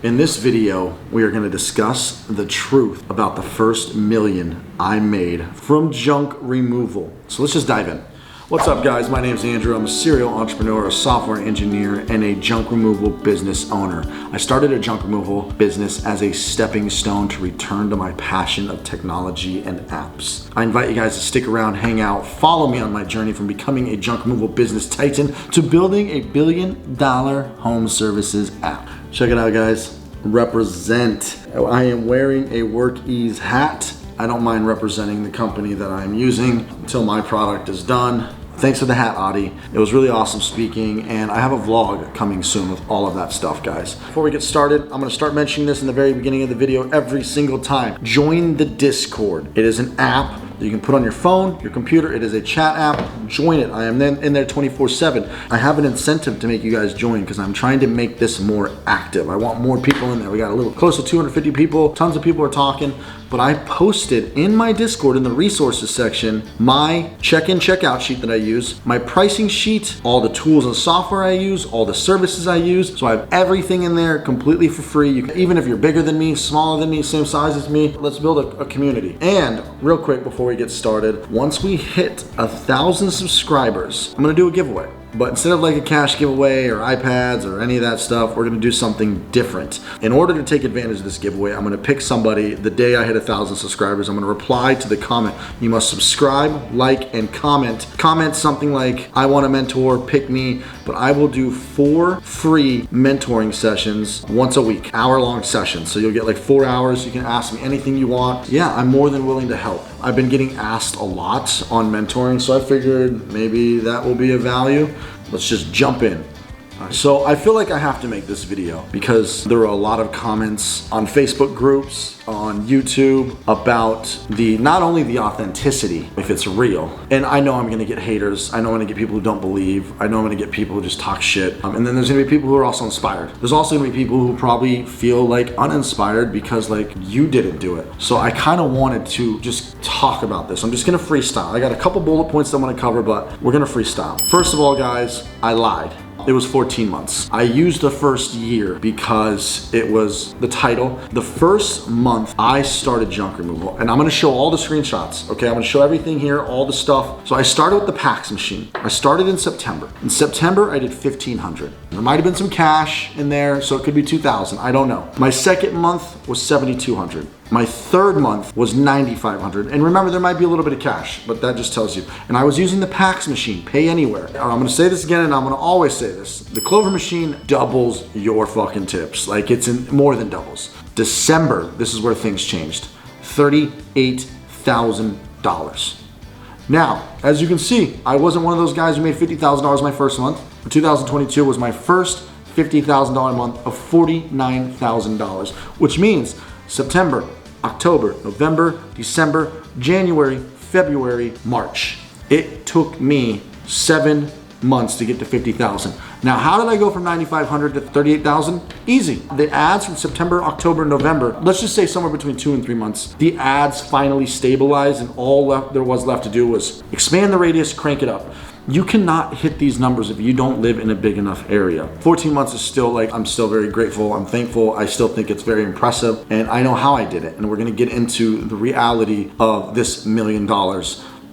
In this video, we are going to discuss the truth about the first million I made from junk removal. So let's just dive in. What's up, guys? My name is Andrew. I'm a serial entrepreneur, a software engineer, and a junk removal business owner. I started a junk removal business as a stepping stone to return to my passion of technology and apps. I invite you guys to stick around, hang out, follow me on my journey from becoming a junk removal business titan to building a $1 billion home services app. Check it out, guys. Represent. I am wearing a Work Ease hat. I don't mind representing the company that I'm using until my product is done. Thanks for the hat, Audie. It was really awesome speaking, and I have a vlog coming soon with all of that stuff, guys. Before we get started, I'm gonna start mentioning this in the very beginning of the video every single time. Join the Discord. It is an app that you can put on your phone, your computer. It is a chat app. Join it. I am then in there 24/7. I have an incentive to make you guys join because I'm trying to make this more active. I want more people in there. We got a little close to 250 people. Tons of people are talking. But I posted in my Discord in the resources section my check-in, check-out sheet that I use, my pricing sheet, all the tools and software I use, all the services I use. So I have everything in there completely for free. You can, even if you're bigger than me, smaller than me, same size as me, let's build a community. And real quick before we get started, once we hit 1,000 subscribers, I'm gonna do a giveaway. But instead of like a cash giveaway or iPads or any of that stuff, we're gonna do something different. In order to take advantage of this giveaway, I'm gonna pick somebody the day I hit 1,000 subscribers. I'm gonna reply to the comment. You must subscribe, like, and comment. Comment something like, I want a mentor, pick me. But I will do 4 free mentoring sessions once a week, hour-long sessions. So you'll get like 4 hours. You can ask me anything you want. Yeah, I'm more than willing to help. I've been getting asked a lot on mentoring, so I figured maybe that will be of value. Let's just jump in. So I feel like I have to make this video because there were a lot of comments on Facebook groups, on YouTube about not only the authenticity, if it's real, and I know I'm gonna get haters, I know I'm gonna get people who don't believe, I know I'm gonna get people who just talk shit, and then there's gonna be people who are also inspired. There's also gonna be people who probably feel like uninspired because like you didn't do it. So I kind of wanted to just talk about this. I'm just gonna freestyle. I got a couple bullet points that I wanna cover, but we're gonna freestyle. First of all, guys, I lied. It was 14 months. I used the first year because it was the title. The first month I started junk removal, and I'm gonna show all the screenshots, okay? I'm gonna show everything here, all the stuff. So I started with the PAX machine. I started in September. In September, I did 1,500. There might've been some cash in there, so it could be 2,000, I don't know. My second month was 7,200. My third month was 9,500. And remember, there might be a little bit of cash, but that just tells you. And I was using the PAX machine, pay anywhere. I'm gonna say this again, and I'm gonna always say this. The Clover machine doubles your fucking tips. Like, it's more than doubles. December, this is where things changed. $38,000. Now, as you can see, I wasn't one of those guys who made $50,000 my first month. 2022 was my first $50,000 month of $49,000, which means September, October, November, December, January, February, March. It took me 7 months to get to 50,000. Now, how did I go from 9,500 to 38,000? Easy. The ads from September, October, November, let's just say somewhere between 2 and 3 months, the ads finally stabilized, and all there was left to do was expand the radius, crank it up. You cannot hit these numbers if you don't live in a big enough area. 14 months is still like, I'm still very grateful, I'm thankful, I still think it's very impressive, and I know how I did it. And we're gonna get into the reality of this $1 million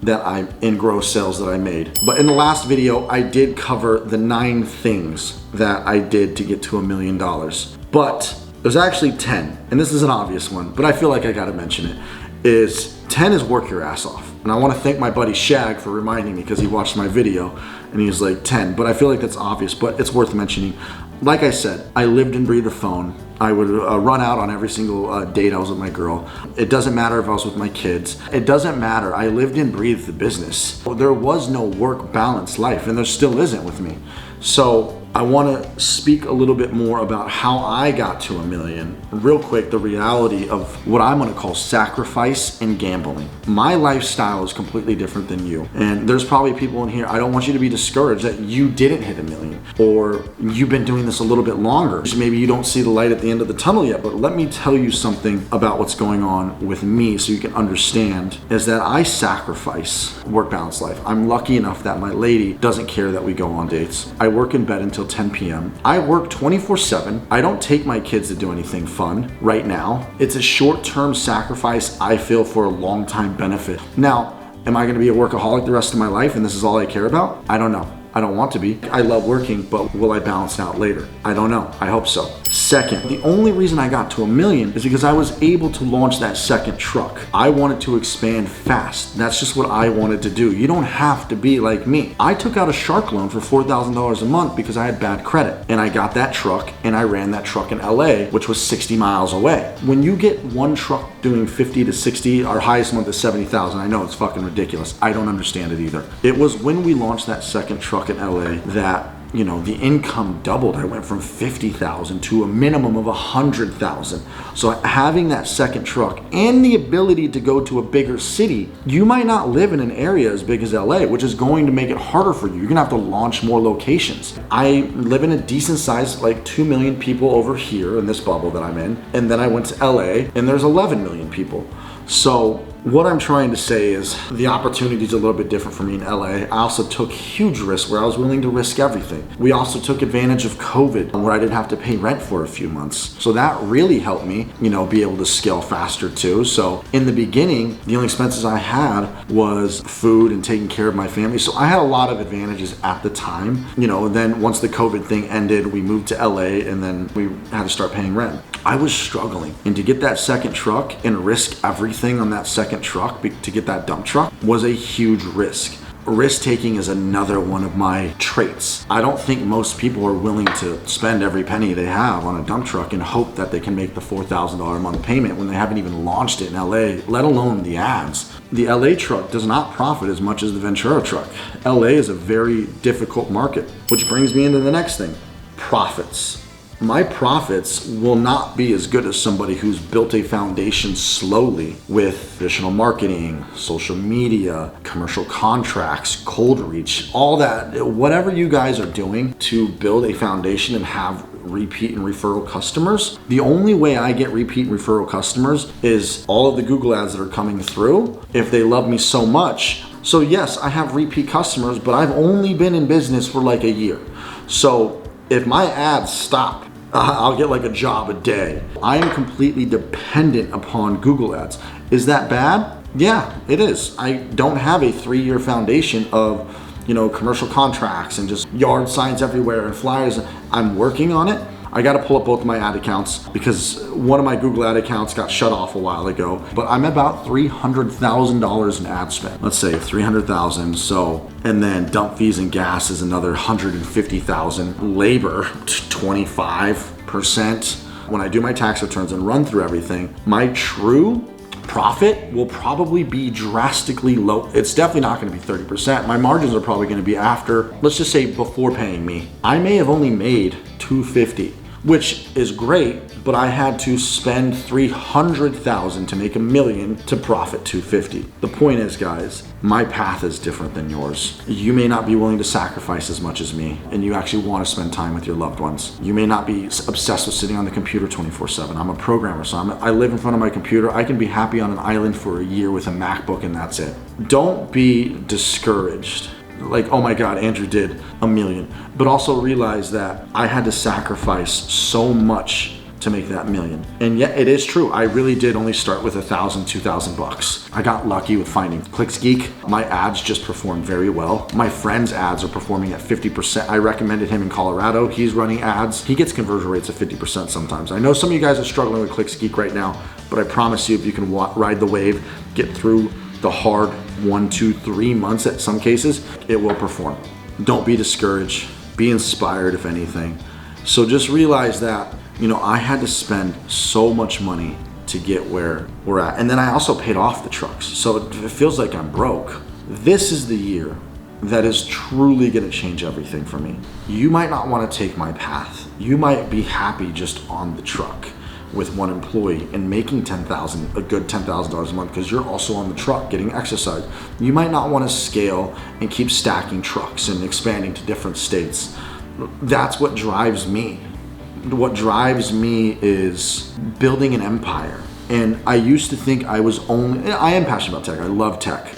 that in gross sales that I made. But in the last video, I did cover the 9 things that I did to get to $1 million. But there's actually 10, and this is an obvious one, but I feel like I gotta mention it, is 10 is work your ass off. And I want to thank my buddy Shag for reminding me because he watched my video and he was like 10, but I feel like that's obvious, but it's worth mentioning. Like I said, I lived and breathed a phone. I would run out on every single date I was with my girl. It doesn't matter if I was with my kids. It doesn't matter. I lived and breathed the business. There was no work balance life, and there still isn't with me. So I want to speak a little bit more about how I got to $1 million. Real quick, the reality of what I'm going to call sacrifice and gambling. My lifestyle is completely different than you. And there's probably people in here, I don't want you to be discouraged that you didn't hit $1 million, or you've been doing this a little bit longer. Maybe you don't see the light at the end of the tunnel yet, but let me tell you something about what's going on with me so you can understand, is that I sacrifice work balance life. I'm lucky enough that my lady doesn't care that we go on dates. I work in bed until 10 p.m. I work 24/7. I don't take my kids to do anything fun right now. It's a short-term sacrifice, I feel, for a long-time benefit. Now, am I gonna be a workaholic the rest of my life and this is all I care about? I don't know. I don't want to be. I love working, but will I balance it out later? I don't know. I hope so. Second, the only reason I got to $1 million is because I was able to launch that second truck. I wanted to expand fast. That's just what I wanted to do. You don't have to be like me. I took out a shark loan for $4,000 a month because I had bad credit. And I got that truck and I ran that truck in LA, which was 60 miles away. When you get one truck doing 50 to 60, our highest month is 70,000. I know it's fucking ridiculous. I don't understand it either. It was when we launched that second truck in LA that, you know, the income doubled. I went from 50,000 to a minimum of 100,000. So having that second truck and the ability to go to a bigger city, you might not live in an area as big as LA, which is going to make it harder for you. You're gonna have to launch more locations. I live in a decent size, like 2 million people over here in this bubble that I'm in. And then I went to LA and there's 11 million people. So what I'm trying to say is the opportunity is a little bit different for me in LA. I also took huge risks where I was willing to risk everything. We also took advantage of COVID where I didn't have to pay rent for a few months. So that really helped me, you know, be able to scale faster too. So in the beginning, the only expenses I had was food and taking care of my family. So I had a lot of advantages at the time, you know, and then once the COVID thing ended, we moved to LA and then we had to start paying rent. I was struggling, and to get that second truck and risk everything on that second truck to get that dump truck was a huge risk. Risk taking is another one of my traits. I don't think most people are willing to spend every penny they have on a dump truck and hope that they can make the $4,000 a month payment when they haven't even launched it in LA, let alone the ads. The LA truck does not profit as much as the Ventura truck. LA is a very difficult market, which brings me into the next thing, profits. My profits will not be as good as somebody who's built a foundation slowly with traditional marketing, social media, commercial contracts, cold reach, all that. Whatever you guys are doing to build a foundation and have repeat and referral customers, the only way I get repeat and referral customers is all of the Google ads that are coming through if they love me so much. So yes, I have repeat customers, but I've only been in business for like a year. So if my ads stop, I'll get like a job a day. I am completely dependent upon Google ads. Is that bad? Yeah, it is. I don't have a 3-year foundation of, you know, commercial contracts and just yard signs everywhere and flyers. I'm working on it. I got to pull up both of my ad accounts because one of my Google ad accounts got shut off a while ago, but I'm about $300,000 in ad spend. Let's say 300,000. So, and then dump fees and gas is another 150,000. Labor, 25%. When I do my tax returns and run through everything, my true profit will probably be drastically low. It's definitely not going to be 30%. My margins are probably going to be after, let's just say before paying me. I may have only made $250, which is great, but I had to spend $300,000 to make $1 million to profit $250. The point is, guys, my path is different than yours. You may not be willing to sacrifice as much as me, and you actually want to spend time with your loved ones. You may not be obsessed with sitting on the computer 24/7. I'm a programmer, so I live in front of my computer. I can be happy on an island for a year with a MacBook and that's it. Don't be discouraged. Like, oh my God, Andrew did $1 million. But also realize that I had to sacrifice so much to make that $1 million. And yet it is true. I really did only start with $1,000, $2,000. I got lucky with finding ClicksGeek. My ads just performed very well. My friend's ads are performing at 50%. I recommended him in Colorado. He's running ads. He gets conversion rates of 50% sometimes. I know some of you guys are struggling with ClicksGeek right now, but I promise you, if you can ride the wave, get through the hard 1, 2, 3 months at some cases, it will perform. Don't be discouraged. Be inspired, if anything. So just realize that, you know, I had to spend so much money to get where we're at. And then I also paid off the trucks. So it feels like I'm broke. This is the year that is truly gonna change everything for me. You might not wanna take my path. You might be happy just on the truck with one employee and making a good $10,000 a month because you're also on the truck getting exercise. You might not want to scale and keep stacking trucks and expanding to different states. That's what drives me. What drives me is building an empire. And I used to think I am passionate about tech. I love tech.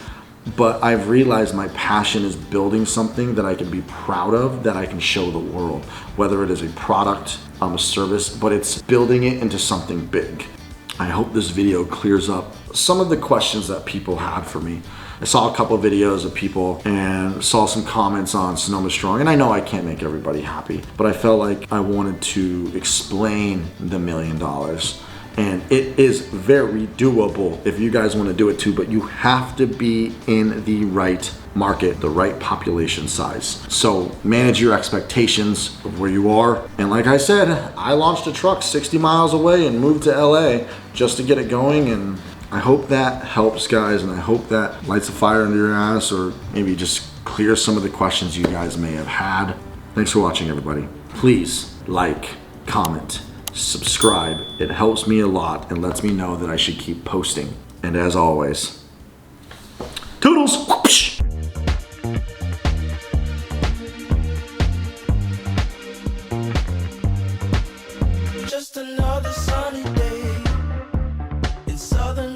but I've realized my passion is building something that I can be proud of, that I can show the world, whether it is a product, a service, but it's building it into something big. I hope this video clears up some of the questions that people had for me. I saw a couple of videos of people and saw some comments on Sonoma Strong, and I know I can't make everybody happy, but I felt like I wanted to explain the $1 million. And it is very doable if you guys want to do it too, but you have to be in the right market, the right population size. So manage your expectations of where you are. And like I said, I launched a truck 60 miles away and moved to LA just to get it going. And I hope that helps, guys. And I hope that lights a fire under your ass, or maybe just clears some of the questions you guys may have had. Thanks for watching, everybody. Please like, comment, subscribe. It helps me a lot and lets me know that I should keep posting. And as always, toodles! Just another sunny day in Southern